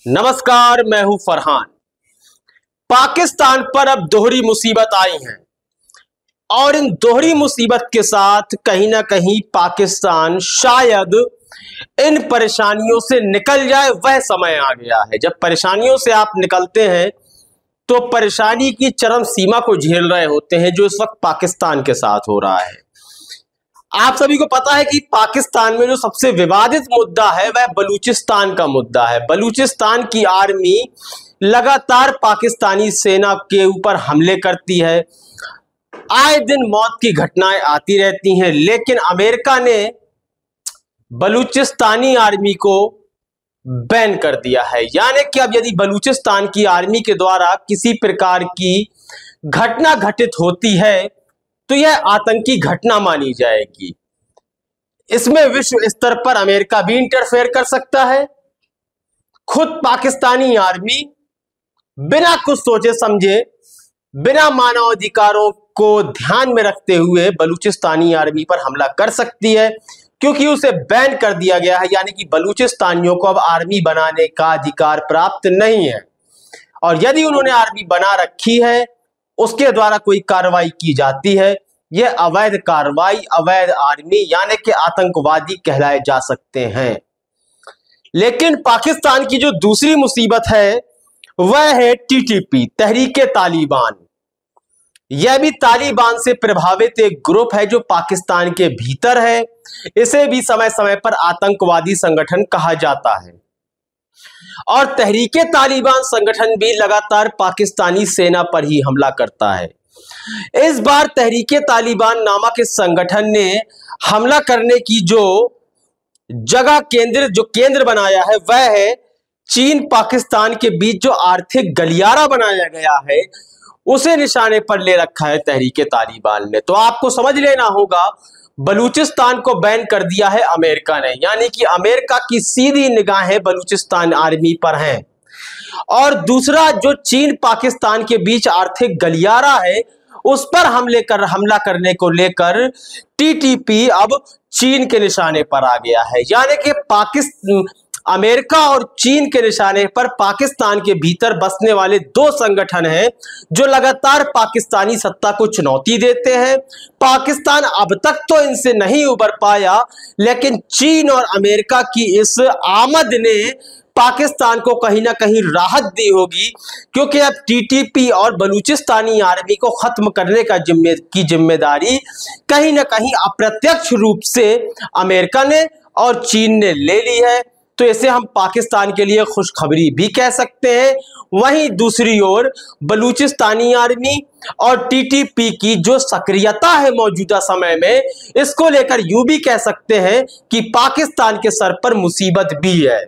नमस्कार, मैं हूं फरहान। पाकिस्तान पर अब दोहरी मुसीबत आई है और इन दोहरी मुसीबत के साथ कहीं ना कहीं पाकिस्तान शायद इन परेशानियों से निकल जाए। वह समय आ गया है जब परेशानियों से आप निकलते हैं तो परेशानी की चरम सीमा को झेल रहे होते हैं, जो इस वक्त पाकिस्तान के साथ हो रहा है। आप सभी को पता है कि पाकिस्तान में जो सबसे विवादित मुद्दा है वह बलूचिस्तान का मुद्दा है। बलूचिस्तान की आर्मी लगातार पाकिस्तानी सेना के ऊपर हमले करती है, आए दिन मौत की घटनाएं आती रहती हैं, लेकिन अमेरिका ने बलूचिस्तानी आर्मी को बैन कर दिया है। यानी कि अब यदि बलूचिस्तान की आर्मी के द्वारा किसी प्रकार की घटना घटित होती है तो यह आतंकी घटना मानी जाएगी। इसमें विश्व स्तर पर अमेरिका भी इंटरफेयर कर सकता है। खुद पाकिस्तानी आर्मी बिना कुछ सोचे समझे, बिना मानवाधिकारों को ध्यान में रखते हुए बलूचिस्तानी आर्मी पर हमला कर सकती है, क्योंकि उसे बैन कर दिया गया है। यानी कि बलूचिस्तानियों को अब आर्मी बनाने का अधिकार प्राप्त नहीं है, और यदि उन्होंने आर्मी बना रखी है, उसके द्वारा कोई कार्रवाई की जाती है, यह अवैध कार्रवाई, अवैध आर्मी यानी कि आतंकवादी कहलाए जा सकते हैं। लेकिन पाकिस्तान की जो दूसरी मुसीबत है वह है टीटीपी, तहरीके तालिबान। यह भी तालिबान से प्रभावित एक ग्रुप है जो पाकिस्तान के भीतर है। इसे भी समय समय पर आतंकवादी संगठन कहा जाता है, और तहरीके तालिबान संगठन भी लगातार पाकिस्तानी सेना पर ही हमला करता है। इस बार तहरीके तालिबान नामक इस संगठन ने हमला करने की जो केंद्र बनाया है वह है चीन पाकिस्तान के बीच जो आर्थिक गलियारा बनाया गया है, उसे निशाने पर ले रखा है तहरीके तालिबान ने। तो आपको समझ लेना होगा, बलूचिस्तान को बैन कर दिया है अमेरिका ने, यानी कि अमेरिका की सीधी निगाहें बलूचिस्तान आर्मी पर हैं। और दूसरा, जो चीन पाकिस्तान के बीच आर्थिक गलियारा है उस पर हमला करने को लेकर टीटीपी अब चीन के निशाने पर आ गया है। यानी कि अमेरिका और चीन के निशाने पर पाकिस्तान के भीतर बसने वाले दो संगठन हैं जो लगातार पाकिस्तानी सत्ता को चुनौती देते हैं। पाकिस्तान अब तक तो इनसे नहीं उबर पाया, लेकिन चीन और अमेरिका की इस आमद ने पाकिस्तान को कहीं ना कहीं राहत दी होगी, क्योंकि अब टीटीपी और बलूचिस्तानी आर्मी को खत्म करने की जिम्मेदारी कहीं ना कहीं अप्रत्यक्ष रूप से अमेरिका ने और चीन ने ले ली है। तो इसे हम पाकिस्तान के लिए खुशखबरी भी कह सकते हैं। वहीं दूसरी ओर बलूचिस्तानी आर्मी और टीटीपी की जो सक्रियता है मौजूदा समय में, इसको लेकर यूं भी कह सकते हैं कि पाकिस्तान के सर पर मुसीबत भी है।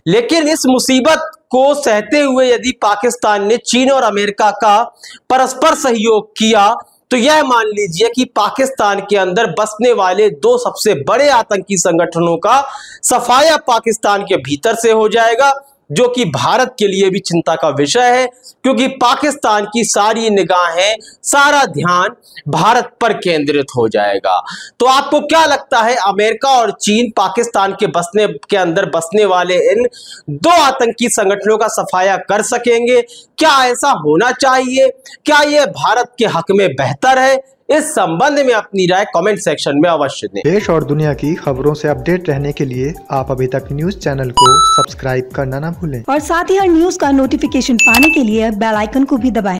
लेकिन इस मुसीबत को सहते हुए यदि पाकिस्तान ने चीन और अमेरिका का परस्पर सहयोग किया तो यह मान लीजिए कि पाकिस्तान के अंदर बसने वाले दो सबसे बड़े आतंकी संगठनों का सफाया पाकिस्तान के भीतर से हो जाएगा, जो कि भारत के लिए भी चिंता का विषय है, क्योंकि पाकिस्तान की सारी निगाहें, सारा ध्यान भारत पर केंद्रित हो जाएगा। तो आपको क्या लगता है, अमेरिका और चीन पाकिस्तान के अंदर बसने वाले इन दो आतंकी संगठनों का सफाया कर सकेंगे? क्या ऐसा होना चाहिए? क्या यह भारत के हक में बेहतर है? इस संबंध में अपनी राय कमेंट सेक्शन में अवश्य दें। देश और दुनिया की खबरों से अपडेट रहने के लिए आप अभी तक न्यूज चैनल को सब्सक्राइब करना ना भूलें, और साथ ही हर न्यूज का नोटिफिकेशन पाने के लिए बेल आइकन को भी दबाएं।